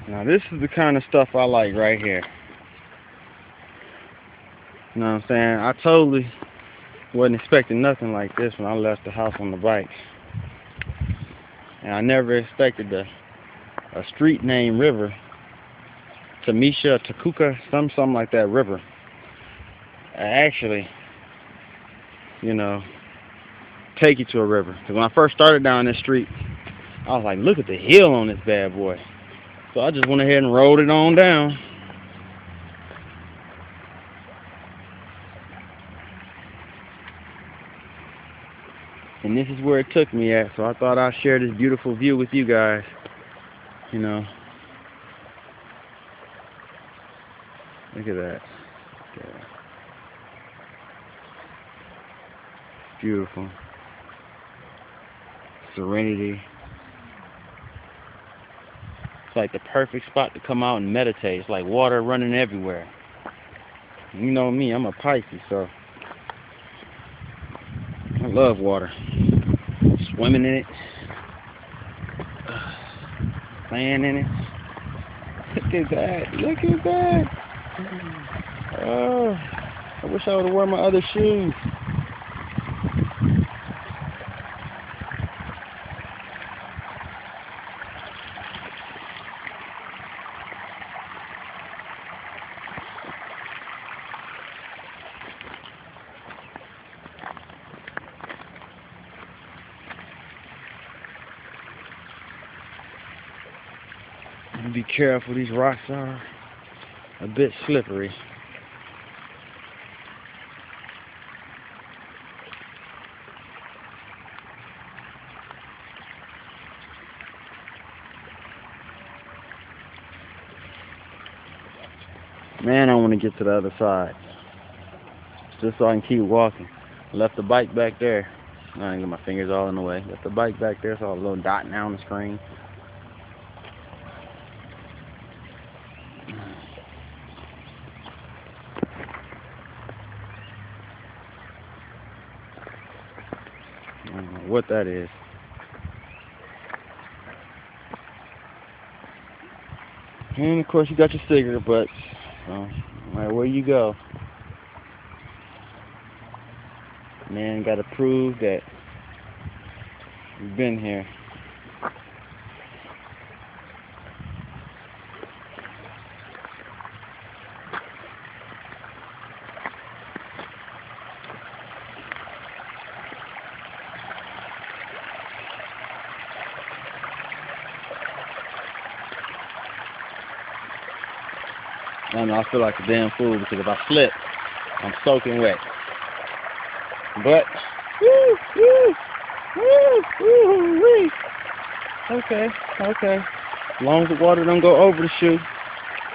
Now this is the kind of stuff I like right here. You know what I'm saying? I totally wasn't expecting nothing like this when I left the house on the bike. And I never expected a street named River, Tamisha, Takuka, something like that, River. Actually, you know, take you to a river. Because when I first started down this street, I was like, look at the hill on this bad boy. So I just went ahead and rolled it on down. And this is where it took me at. So I thought I'd share this beautiful view with you guys. You know, look at that. Yeah. Beautiful. Serenity. It's like the perfect spot to come out and meditate. It's like water running everywhere. You know me, I'm a Pisces, so I love water. Swimming in it, playing in it. Look at that! Look at that! Oh, I wish I would have worn my other shoes. Be careful, these rocks are a bit slippery. Man, I want to get to the other side, just so I can keep walking. Left the bike back there. I ain't got my fingers all in the way. Left the bike back there, so a little dot now on the screen. I don't know what that is. And of course you got your cigarette butts. So, no matter where you go, man, gotta prove that you've been here. I know, I feel like a damn fool because if I slip, I'm soaking wet. But, woo, woo, woo, woo, woo. Okay, okay. As long as the water don't go over the shoe.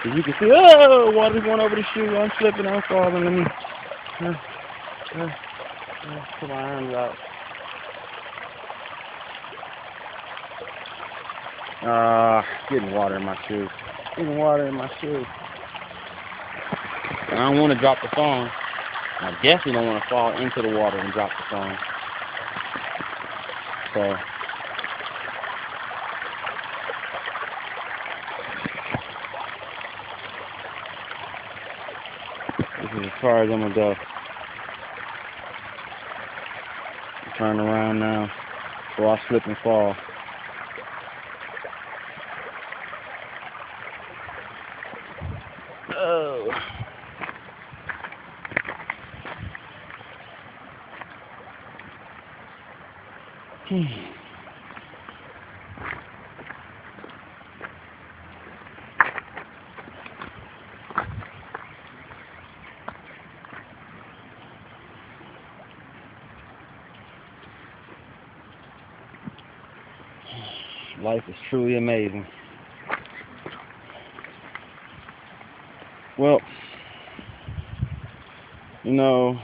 As you can see, oh, water's going over the shoe. I'm slipping, I'm falling. Let me put my arms out. Getting water in my shoe. Getting water in my shoe. I don't want to drop the phone. I definitely don't want to fall into the water and drop the phone. So, this is as far as I'm going to go. Turn around now before I slip and fall. Oh. Life is truly amazing. Well, you know,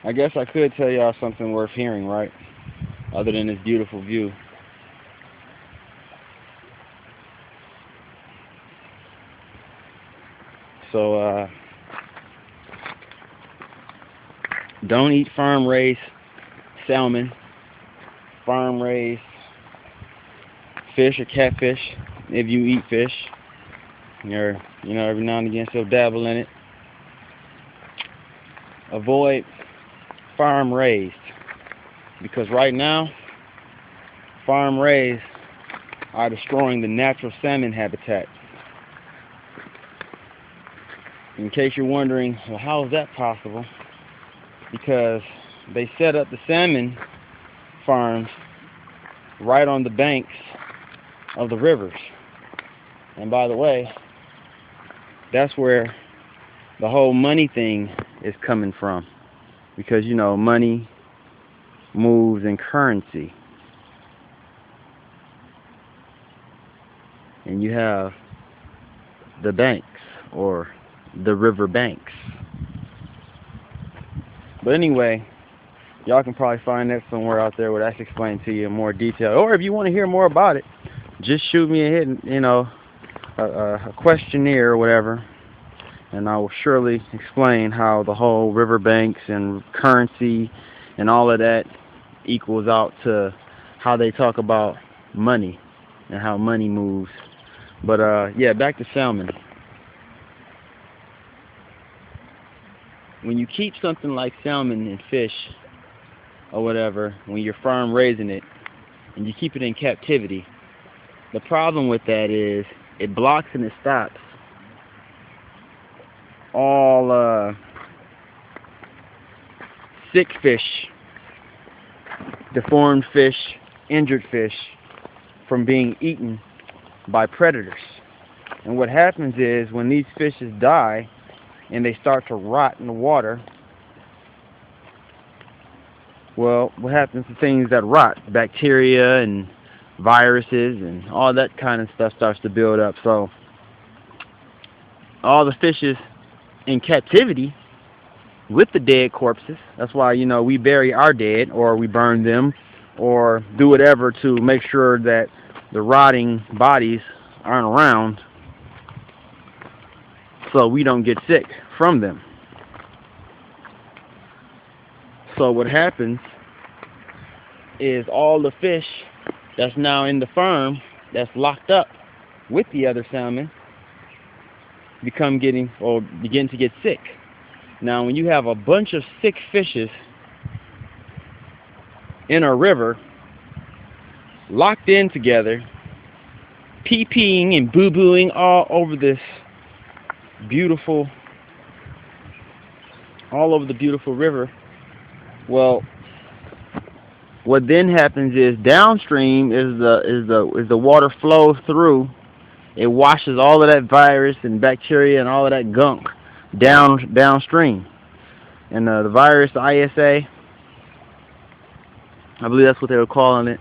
I guess I could tell y'all something worth hearing, right? Other than this beautiful view. So, don't eat farm-raised salmon, farm-raised fish or catfish if you eat fish. Or, every now and again still dabble in it. Avoid farm raised, because right now farm raised are destroying the natural salmon habitat. In case you're wondering, well, how is that possible? Because they set up the salmon farms right on the banks of the rivers. And by the way, that's where the whole money thing is coming from. Because, money moves in currency. And you have the banks, or the river banks. But anyway, y'all can probably find that somewhere out there where that's explained to you in more detail. Or if you want to hear more about it, just shoot me a hit, a questionnaire or whatever, and I will surely explain how the whole riverbanks and currency and all of that equals out to how they talk about money and how money moves. But yeah, back to salmon. When you keep something like salmon and fish or whatever, when you're farm raising it and you keep it in captivity, the problem with that is it blocks and it stops all sick fish, deformed fish, injured fish from being eaten by predators. And what happens is when these fishes die and they start to rot in the water, well, what happens to things that rot? Bacteria and viruses and all that kind of stuff starts to build up. So all the fishes in captivity with the dead corpses, that's why we bury our dead, or we burn them, or do whatever to make sure that the rotting bodies aren't around so we don't get sick from them. So what happens is all the fish that's now in the farm that's locked up with the other salmon begin to get sick. Now when you have a bunch of sick fishes in a river locked in together, pee-peeing and boo-booing all over the beautiful river, well, what then happens is downstream is the water flows through. It washes all of that virus and bacteria and all of that gunk downstream. And the virus, the ISA, I believe that's what they were calling it,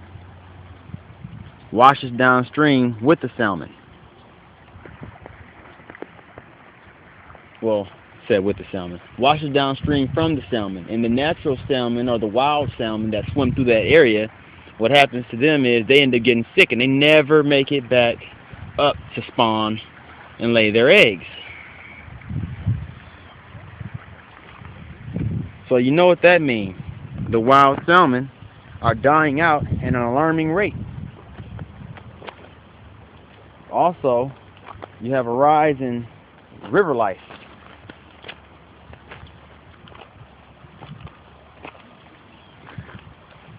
washes downstream with the salmon. Well, said with the salmon. Washes downstream from the salmon. And the natural salmon, or the wild salmon that swim through that area, what happens to them is they end up getting sick and they never make it back up to spawn and lay their eggs. So you know what that means. The wild salmon are dying out at an alarming rate. Also, you have a rise in river life.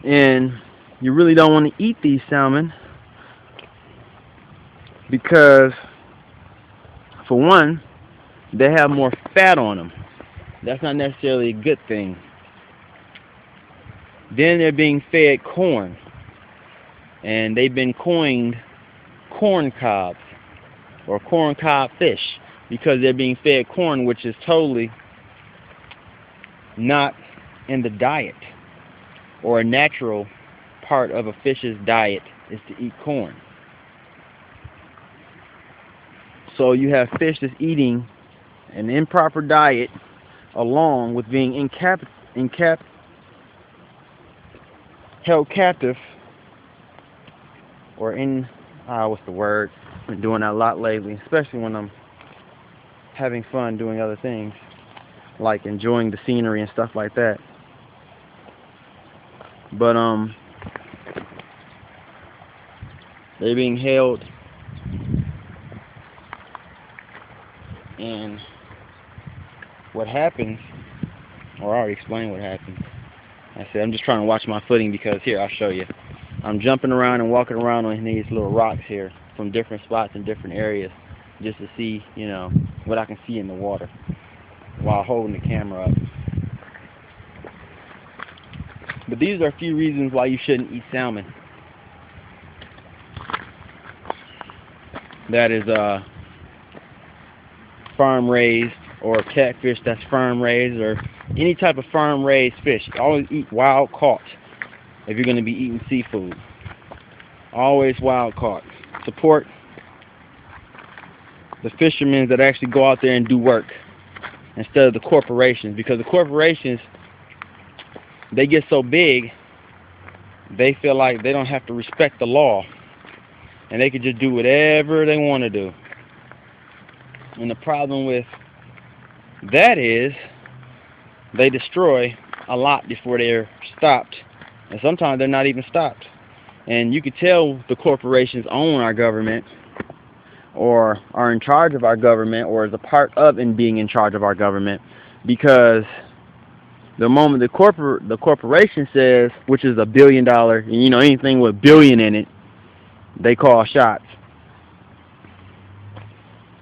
And you really don't want to eat these salmon because, for one, they have more fat on them. That's not necessarily a good thing. Then they're being fed corn, and they've been coined corn cobs or corn cob fish because they're being fed corn, which is totally not in the diet, or a natural part of a fish's diet is to eat corn. So you have fish that's eating an improper diet along with being held captive, or what's the word? I've been doing that a lot lately, especially when I'm having fun doing other things, like enjoying the scenery and stuff like that. But They're being held, and what happens, or I already explained what happens. I said I'm just trying to watch my footing because here, I'll show you. I'm jumping around and walking around on these little rocks here from different spots in different areas just to see, you know, what I can see in the water while holding the camera up. But these are a few reasons why you shouldn't eat salmon. That is farm raised, or catfish that's farm raised, or any type of farm raised fish. Always eat wild caught if you're going to be eating seafood. Always wild caught. Support the fishermen that actually go out there and do work instead of the corporations, because the corporations, they get so big they feel like they don't have to respect the law and they can just do whatever they want to do. And the problem with that is they destroy a lot before they're stopped, and sometimes they're not even stopped. And you can tell the corporations own our government, or are in charge of our government, or is a part of in being in charge of our government, because the moment the corporation says, which is $1 billion, and you know, anything with billion in it, they call shots,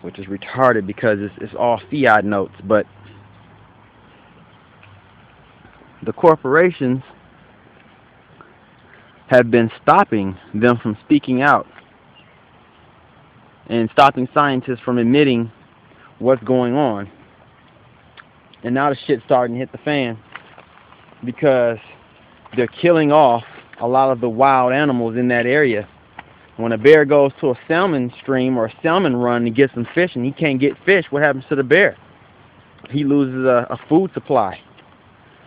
which is retarded because it's all fiat notes. But the corporations have been stopping them from speaking out and stopping scientists from admitting what's going on. And now the shit's starting to hit the fan because they're killing off a lot of the wild animals in that area. When a bear goes to a salmon stream or a salmon run to get some fish and he can't get fish, what happens to the bear? He loses a food supply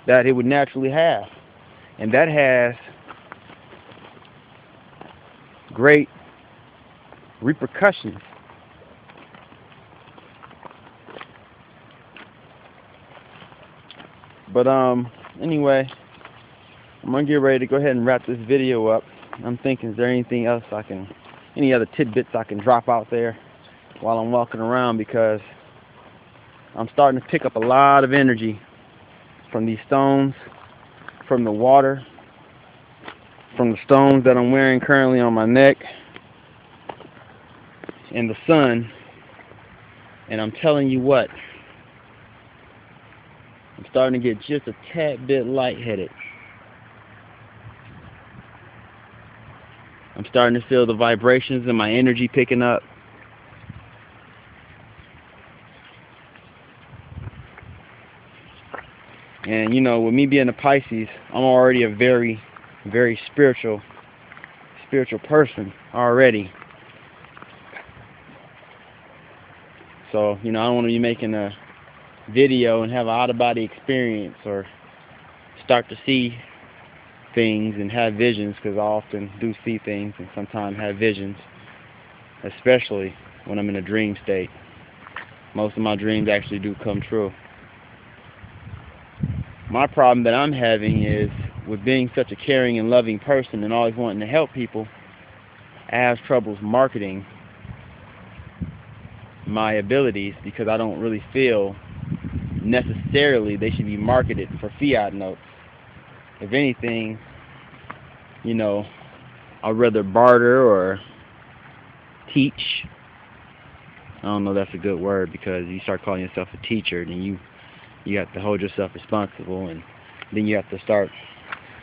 that it would naturally have. And that has great repercussions. But anyway, I'm gonna get ready to go ahead and wrap this video up. I'm thinking, is there anything else any other tidbits I can drop out there while I'm walking around, because I'm starting to pick up a lot of energy from these stones, from the water, from the stones that I'm wearing currently on my neck, and the sun. And I'm telling you what, I'm starting to get just a tad bit lightheaded. I'm starting to feel the vibrations and my energy picking up. And you know, with me being a Pisces, I'm already a very, very spiritual person already. So, you know, I don't want to be making a video and have an out-of-body experience or start to see things and have visions, because I often do see things and sometimes have visions, especially when I'm in a dream state. Most of my dreams actually do come true. My problem that I'm having is, with being such a caring and loving person and always wanting to help people, I have troubles marketing my abilities, because I don't really feel necessarily they should be marketed for fiat notes. If anything, you know, I'd rather barter or teach. I don't know if that's a good word, because you start calling yourself a teacher, then you have to hold yourself responsible, and then you have to start.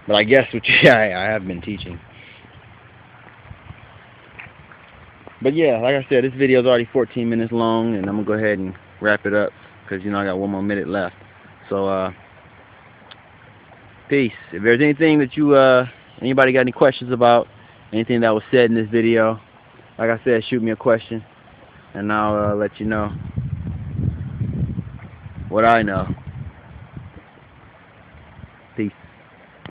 But I guess I have been teaching. But yeah, like I said, this video is already 14 minutes long, and I'm gonna go ahead and wrap it up, because you know I got 1 more minute left. So peace. If there's anything that anybody got any questions about anything that was said in this video, like I said, shoot me a question and I'll let you know what I know.